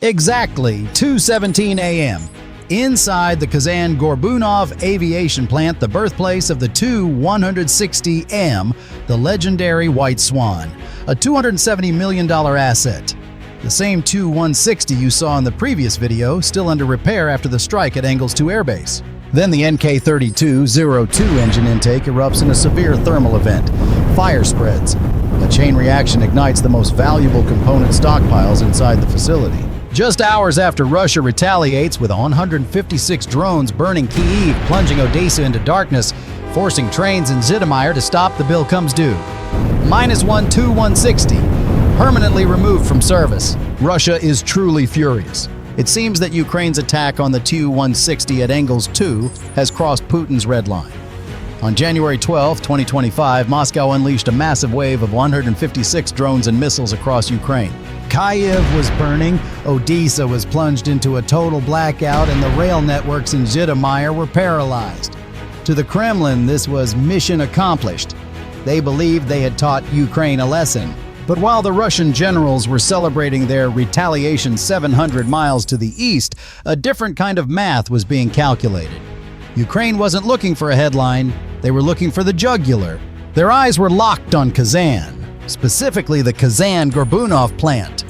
Exactly 2:17 a.m. Inside the Kazan-Gorbunov Aviation Plant, the birthplace of the Tu-160M, the legendary White Swan, a $270 million asset. The same Tu-160 you saw in the previous video, still under repair after the strike at Engels 2 Air Base. Then the NK-3202 engine intake erupts in a severe thermal event. Fire spreads. A chain reaction ignites the most valuable component stockpiles inside the facility. Just hours after Russia retaliates with 156 drones burning Kyiv, plunging Odessa into darkness, forcing trains in Zhytomyr to stop, the bill comes due. -1 Tu-160, permanently removed from service. Russia is truly furious. It seems that Ukraine's attack on the Tu-160 at Engels 2 has crossed Putin's red line. On January 12, 2025, Moscow unleashed a massive wave of 156 drones and missiles across Ukraine. Kyiv was burning, Odessa was plunged into a total blackout, and the rail networks in Zhytomyr were paralyzed. To the Kremlin, this was mission accomplished. They believed they had taught Ukraine a lesson. But while the Russian generals were celebrating their retaliation 700 miles to the east, a different kind of math was being calculated. Ukraine wasn't looking for a headline, they were looking for the jugular. Their eyes were locked on Kazan, specifically the Kazan-Gorbunov plant.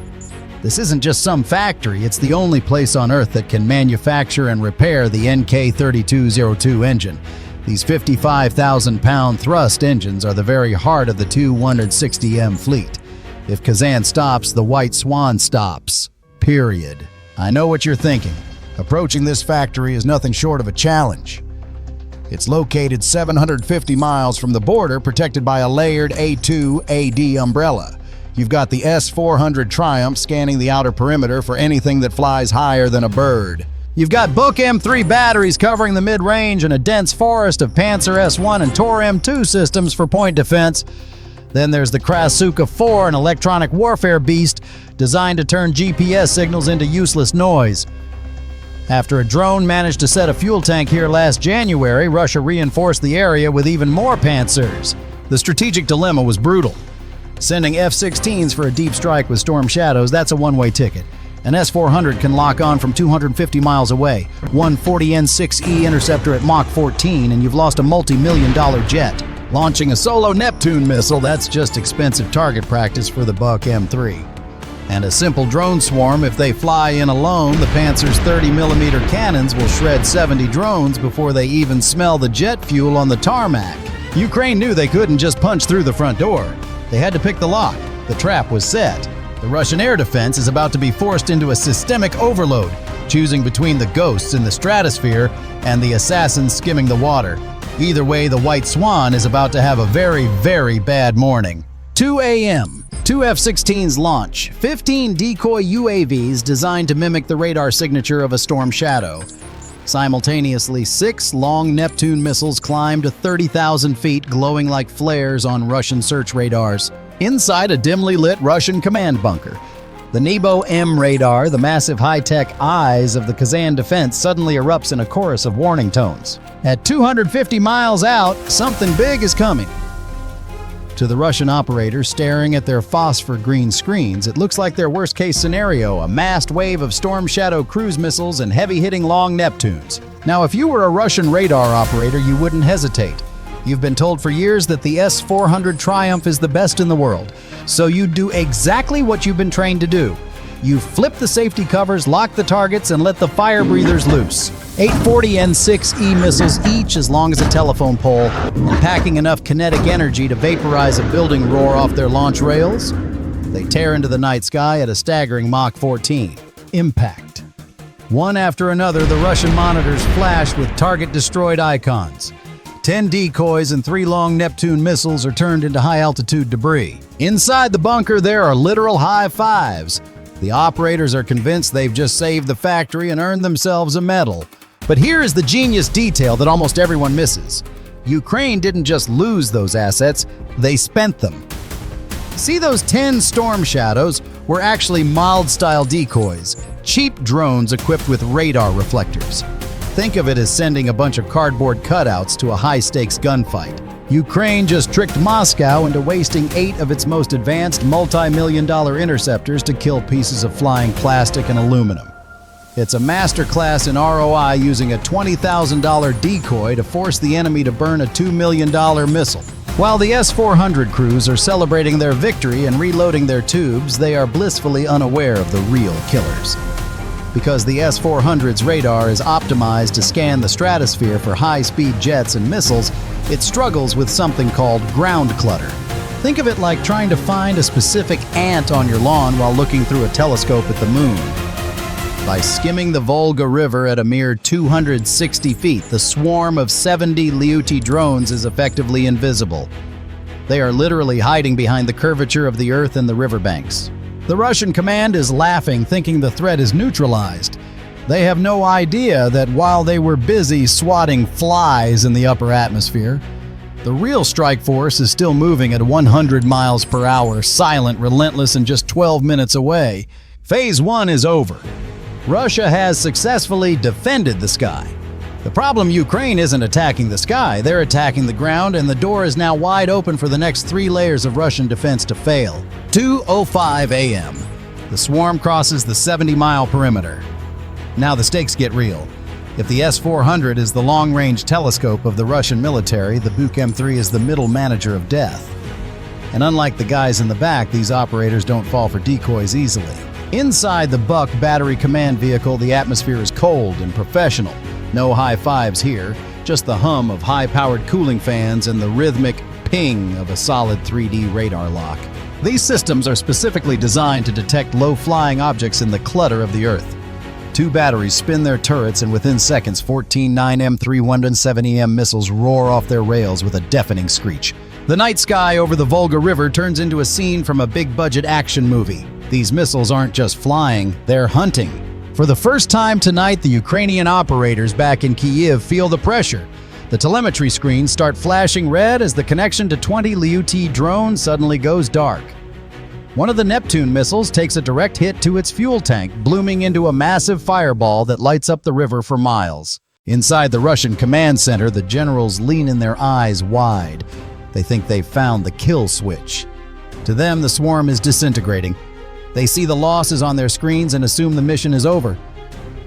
This isn't just some factory, it's the only place on Earth that can manufacture and repair the NK-3202 engine. These 55,000-pound thrust engines are the very heart of the Tu-160M fleet. If Kazan stops, the White Swan stops. Period. I know what you're thinking. Approaching this factory is nothing short of a challenge. It's located 750 miles from the border, protected by a layered A2AD umbrella. You've got the S-400 Triumph scanning the outer perimeter for anything that flies higher than a bird. You've got Buk M3 batteries covering the mid-range and a dense forest of Panzer S-1 and Tor M2 systems for point defense. Then there's the Krasuka 4, an electronic warfare beast designed to turn GPS signals into useless noise. After a drone managed to set a fuel tank here last January, Russia reinforced the area with even more Panzers. The strategic dilemma was brutal. Sending F-16s for a deep strike with Storm Shadows, that's a one-way ticket. An S-400 can lock on from 250 miles away, one 40N6E interceptor at Mach 14, and you've lost a multi-million-dollar jet. Launching a solo Neptune missile, that's just expensive target practice for the Buk M3. And a simple drone swarm, if they fly in alone, the Panzer's 30mm cannons will shred 70 drones before they even smell the jet fuel on the tarmac. Ukraine knew they couldn't just punch through the front door. They had to pick the lock. The trap was set. The Russian air defense is about to be forced into a systemic overload, choosing between the ghosts in the stratosphere and the assassins skimming the water. Either way, the White Swan is about to have a very, very bad morning. 2 a.m. Two F-16s launch, 15 decoy UAVs designed to mimic the radar signature of a Storm Shadow. Simultaneously, 6 long Neptune missiles climb to 30,000 feet, glowing like flares on Russian search radars. Inside a dimly lit Russian command bunker, the Nebo-M radar, the massive high-tech eyes of the Kazan defense, suddenly erupts in a chorus of warning tones. At 250 miles out, something big is coming. To the Russian operators staring at their phosphor-green screens, it looks like their worst-case scenario, a massed wave of Storm Shadow cruise missiles and heavy-hitting long Neptunes. Now, if you were a Russian radar operator, you wouldn't hesitate. You've been told for years that the S-400 Triumph is the best in the world, so you do exactly what you've been trained to do. You flip the safety covers, lock the targets, and let the fire breathers loose. 840 N6E missiles each, as long as a telephone pole, and packing enough kinetic energy to vaporize a building roar off their launch rails. They tear into the night sky at a staggering Mach 14. Impact. One after another, the Russian monitors flash with target-destroyed icons. 10 decoys and 3 long Neptune missiles are turned into high-altitude debris. Inside the bunker, there are literal high fives. The operators are convinced they've just saved the factory and earned themselves a medal. But here is the genius detail that almost everyone misses. Ukraine didn't just lose those assets, they spent them. See, those 10 Storm Shadows were actually mild-style decoys, cheap drones equipped with radar reflectors. Think of it as sending a bunch of cardboard cutouts to a high-stakes gunfight. Ukraine just tricked Moscow into wasting 8 of its most advanced multi-million-dollar interceptors to kill pieces of flying plastic and aluminum. It's a masterclass in ROI using a $20,000 decoy to force the enemy to burn a $2 million missile. While the S-400 crews are celebrating their victory and reloading their tubes, they are blissfully unaware of the real killers. Because the S-400's radar is optimized to scan the stratosphere for high-speed jets and missiles, it struggles with something called ground clutter. Think of it like trying to find a specific ant on your lawn while looking through a telescope at the moon. By skimming the Volga River at a mere 260 feet, the swarm of 70 Liuti drones is effectively invisible. They are literally hiding behind the curvature of the earth and the riverbanks. The Russian command is laughing, thinking the threat is neutralized. They have no idea that while they were busy swatting flies in the upper atmosphere, the real strike force is still moving at 100 miles per hour, silent, relentless, and just 12 minutes away. Phase 1 is over. Russia has successfully defended the sky. The problem: Ukraine isn't attacking the sky, they're attacking the ground, and the door is now wide open for the next 3 layers of Russian defense to fail. 2:05 a.m. The swarm crosses the 70-mile perimeter. Now the stakes get real. If the S-400 is the long-range telescope of the Russian military, the Buk M3 is the middle manager of death. And unlike the guys in the back, these operators don't fall for decoys easily. Inside the Buk battery command vehicle, the atmosphere is cold and professional. No high fives here, just the hum of high-powered cooling fans and the rhythmic ping of a solid 3D radar lock. These systems are specifically designed to detect low-flying objects in the clutter of the Earth. 2 batteries spin their turrets, and within seconds, 14 9M3 170M missiles roar off their rails with a deafening screech. The night sky over the Volga River turns into a scene from a big-budget action movie. These missiles aren't just flying, they're hunting. For the first time tonight, the Ukrainian operators back in Kyiv feel the pressure. The telemetry screens start flashing red as the connection to 20 Liuti drones suddenly goes dark. One of the Neptune missiles takes a direct hit to its fuel tank, blooming into a massive fireball that lights up the river for miles. Inside the Russian command center, the generals lean in their eyes wide. They think they've found the kill switch. To them, the swarm is disintegrating. They see the losses on their screens and assume the mission is over.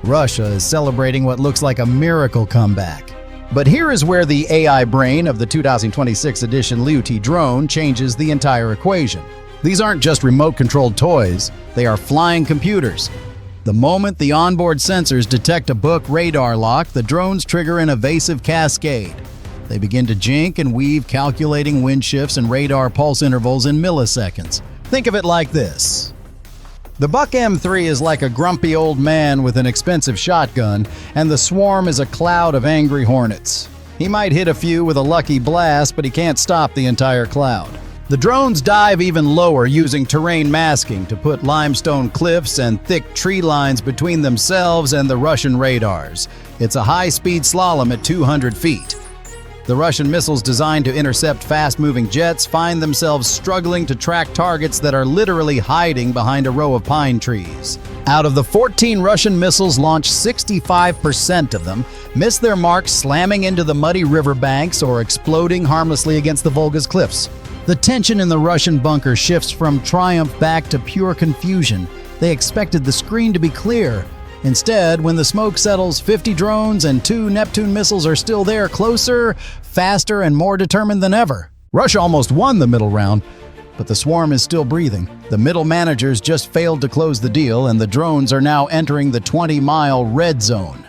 Russia is celebrating what looks like a miracle comeback. But here is where the AI brain of the 2026 edition Liuti drone changes the entire equation. These aren't just remote-controlled toys, they are flying computers. The moment the onboard sensors detect a Buk radar lock, the drones trigger an evasive cascade. They begin to jink and weave, calculating wind shifts and radar pulse intervals in milliseconds. Think of it like this. The Buk M3 is like a grumpy old man with an expensive shotgun, and the swarm is a cloud of angry hornets. He might hit a few with a lucky blast, but he can't stop the entire cloud. The drones dive even lower using terrain masking to put limestone cliffs and thick tree lines between themselves and the Russian radars. It's a high-speed slalom at 200 feet. The Russian missiles designed to intercept fast-moving jets find themselves struggling to track targets that are literally hiding behind a row of pine trees. Out of the 14 Russian missiles launched, 65% of them miss their mark, slamming into the muddy riverbanks or exploding harmlessly against the Volga's cliffs. The tension in the Russian bunker shifts from triumph back to pure confusion. They expected the screen to be clear. Instead, when the smoke settles, 50 drones and 2 Neptune missiles are still there, closer, faster, and more determined than ever. Russia almost won the middle round, but the swarm is still breathing. The middle managers just failed to close the deal, and the drones are now entering the 20-mile red zone.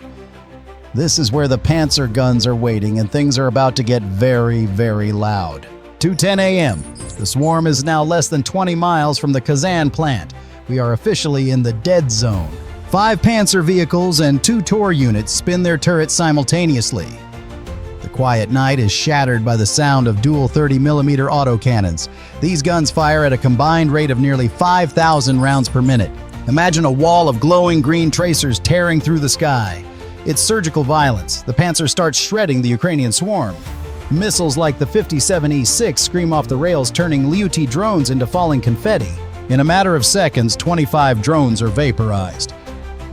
This is where the Panzer guns are waiting, and things are about to get very, very loud. 2:10 a.m. The swarm is now less than 20 miles from the Kazan plant. We are officially in the dead zone. 5 Panzer vehicles and 2 Tor units spin their turrets simultaneously. The quiet night is shattered by the sound of dual 30mm autocannons. These guns fire at a combined rate of nearly 5,000 rounds per minute. Imagine a wall of glowing green tracers tearing through the sky. It's surgical violence. The Panzer starts shredding the Ukrainian swarm. Missiles like the 57E6 scream off the rails, turning Liuti drones into falling confetti. In a matter of seconds, 25 drones are vaporized.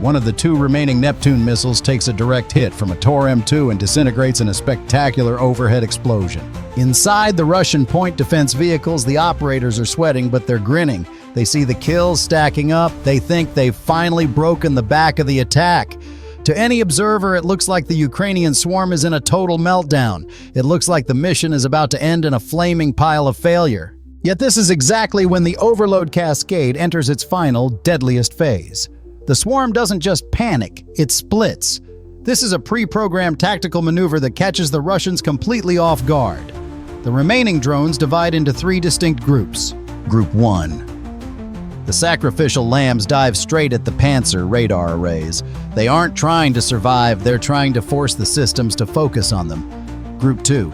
One of the 2 remaining Neptune missiles takes a direct hit from a Tor-M2 and disintegrates in a spectacular overhead explosion. Inside the Russian point defense vehicles, the operators are sweating, but they're grinning. They see the kills stacking up. They think they've finally broken the back of the attack. To any observer, it looks like the Ukrainian swarm is in a total meltdown. It looks like the mission is about to end in a flaming pile of failure. Yet this is exactly when the overload cascade enters its final, deadliest phase. The swarm doesn't just panic, it splits. This is a pre-programmed tactical maneuver that catches the Russians completely off guard. The remaining drones divide into 3 distinct groups. Group 1. The sacrificial lambs dive straight at the Panzer radar arrays. They aren't trying to survive, they're trying to force the systems to focus on them. Group 2.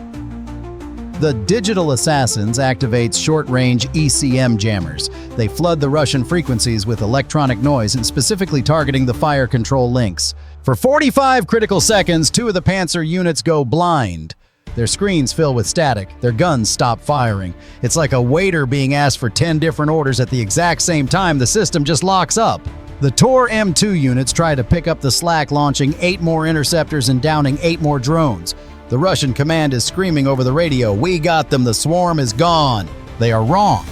The digital assassins activate short-range ECM jammers. They flood the Russian frequencies with electronic noise and specifically targeting the fire control links. For 45 critical seconds, 2 of the Panzer units go blind. Their screens fill with static, their guns stop firing. It's like a waiter being asked for 10 different orders at the exact same time. The system just locks up. The Tor-M2 units try to pick up the slack, launching 8 more interceptors and downing 8 more drones. The Russian command is screaming over the radio, "We got them, the swarm is gone." They are wrong.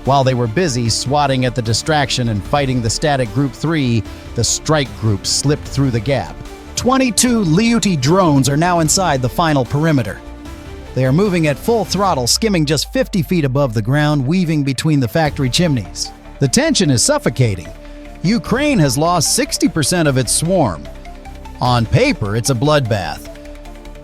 While they were busy swatting at the distraction and fighting the static Group 3, the strike group slipped through the gap. 22 Liuti drones are now inside the final perimeter. They are moving at full throttle, skimming just 50 feet above the ground, weaving between the factory chimneys. The tension is suffocating. Ukraine has lost 60% of its swarm. On paper, it's a bloodbath.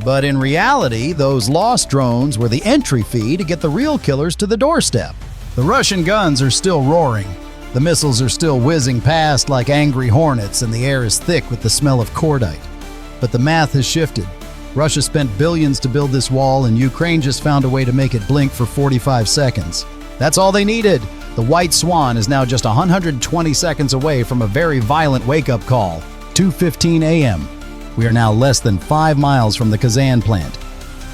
But in reality, those lost drones were the entry fee to get the real killers to the doorstep. The Russian guns are still roaring. The missiles are still whizzing past like angry hornets, and the air is thick with the smell of cordite. But the math has shifted. Russia spent billions to build this wall, and Ukraine just found a way to make it blink for 45 seconds. That's all they needed. The White Swan is now just 120 seconds away from a very violent wake-up call. 2:15 a.m. We are now less than 5 miles from the Kazan plant.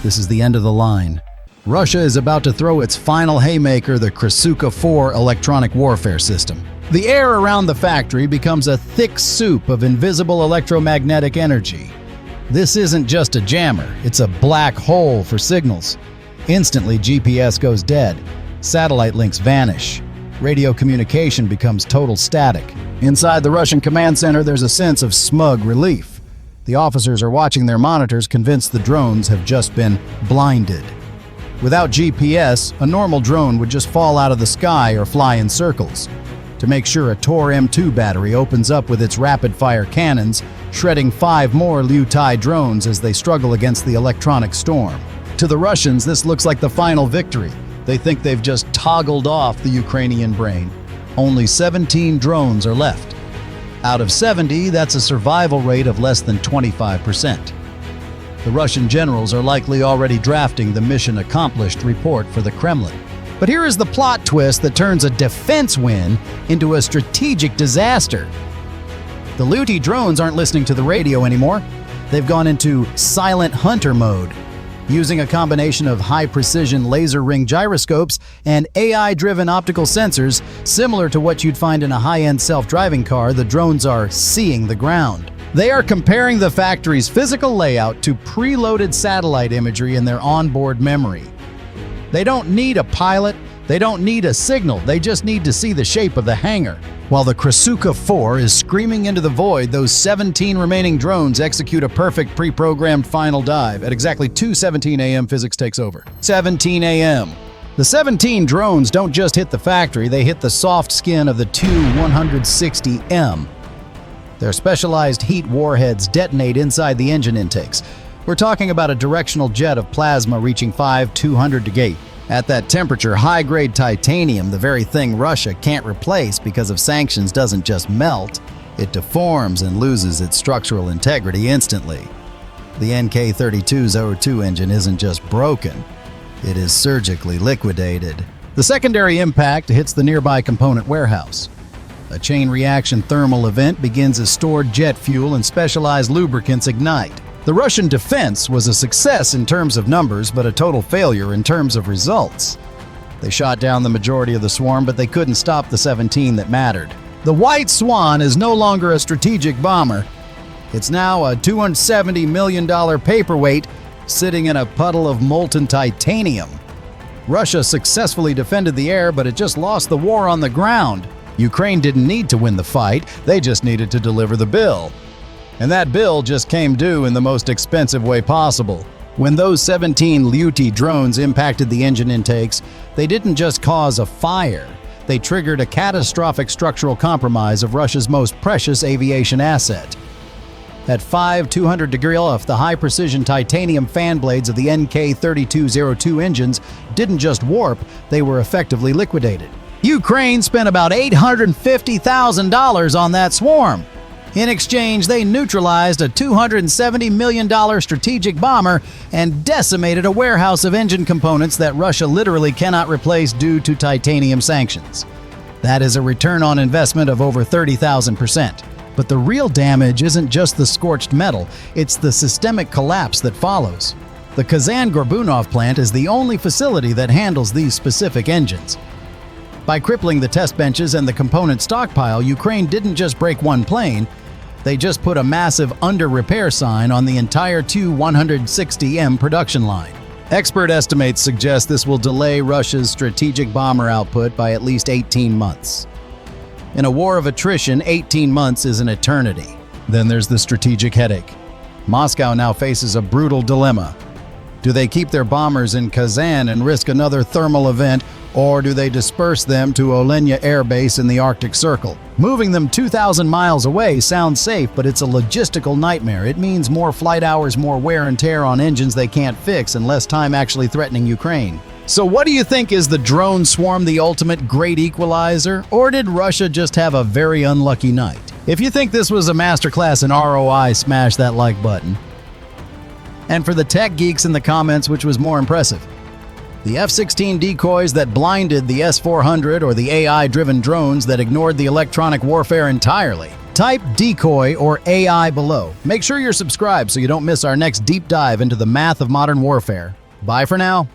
This is the end of the line. Russia is about to throw its final haymaker, the Krasuka-4 electronic warfare system. The air around the factory becomes a thick soup of invisible electromagnetic energy. This isn't just a jammer, it's a black hole for signals. Instantly, GPS goes dead. Satellite links vanish. Radio communication becomes total static. Inside the Russian command center, there's a sense of smug relief. The officers are watching their monitors, convinced the drones have just been blinded. Without GPS, a normal drone would just fall out of the sky or fly in circles. To make sure, a Tor-M2 battery opens up with its rapid-fire cannons, shredding 5 more Liu-Tai drones as they struggle against the electronic storm. To the Russians, this looks like the final victory. They think they've just toggled off the Ukrainian brain. Only 17 drones are left. Out of 70, that's a survival rate of less than 25%. The Russian generals are likely already drafting the mission accomplished report for the Kremlin. But here is the plot twist that turns a defense win into a strategic disaster. The Liuti drones aren't listening to the radio anymore. They've gone into silent hunter mode. Using a combination of high-precision laser ring gyroscopes and AI-driven optical sensors, similar to what you'd find in a high-end self-driving car, the drones are seeing the ground. They are comparing the factory's physical layout to preloaded satellite imagery in their onboard memory. They don't need a pilot, they don't need a signal, they just need to see the shape of the hangar. While the Krasuka-4 is screaming into the void, those 17 remaining drones execute a perfect pre-programmed final dive. At exactly 2:17 a.m., physics takes over. 17 a.m. The 17 drones don't just hit the factory, they hit the soft skin of the Tu-160M. Their specialized heat warheads detonate inside the engine intakes. We're talking about a directional jet of plasma reaching 5,200 to gate. At that temperature, high-grade titanium, the very thing Russia can't replace because of sanctions, doesn't just melt, it deforms and loses its structural integrity instantly. The NK-3202 engine isn't just broken, it is surgically liquidated. The secondary impact hits the nearby component warehouse. A chain reaction thermal event begins as stored jet fuel and specialized lubricants ignite. The Russian defense was a success in terms of numbers, but a total failure in terms of results. They shot down the majority of the swarm, but they couldn't stop the 17 that mattered. The White Swan is no longer a strategic bomber. It's now a $270 million paperweight sitting in a puddle of molten titanium. Russia successfully defended the air, but it just lost the war on the ground. Ukraine didn't need to win the fight, they just needed to deliver the bill. And that bill just came due in the most expensive way possible. When those 17 Lyuti drones impacted the engine intakes, they didn't just cause a fire. They triggered a catastrophic structural compromise of Russia's most precious aviation asset. At 200 degrees off, the high-precision titanium fan blades of the NK-3202 engines didn't just warp, they were effectively liquidated. Ukraine spent about $850,000 on that swarm. In exchange, they neutralized a $270 million strategic bomber and decimated a warehouse of engine components that Russia literally cannot replace due to titanium sanctions. That is a return on investment of over 30,000%. But the real damage isn't just the scorched metal, it's the systemic collapse that follows. The Kazan-Gorbunov plant is the only facility that handles these specific engines. By crippling the test benches and the component stockpile, Ukraine didn't just break one plane, they just put a massive under-repair sign on the entire Tu-160M production line. Expert estimates suggest this will delay Russia's strategic bomber output by at least 18 months. In a war of attrition, 18 months is an eternity. Then there's the strategic headache. Moscow now faces a brutal dilemma. Do they keep their bombers in Kazan and risk another thermal event, or do they disperse them to Olenya Air Base in the Arctic Circle? Moving them 2,000 miles away sounds safe, but it's a logistical nightmare. It means more flight hours, more wear and tear on engines they can't fix, and less time actually threatening Ukraine. So what do you think? Is the drone swarm the ultimate great equalizer, or did Russia just have a very unlucky night? If you think this was a masterclass in ROI, smash that like button. And for the tech geeks in the comments, which was more impressive? The F-16 decoys that blinded the S-400 or the AI-driven drones that ignored the electronic warfare entirely? Type decoy or AI below. Make sure you're subscribed so you don't miss our next deep dive into the math of modern warfare. Bye for now.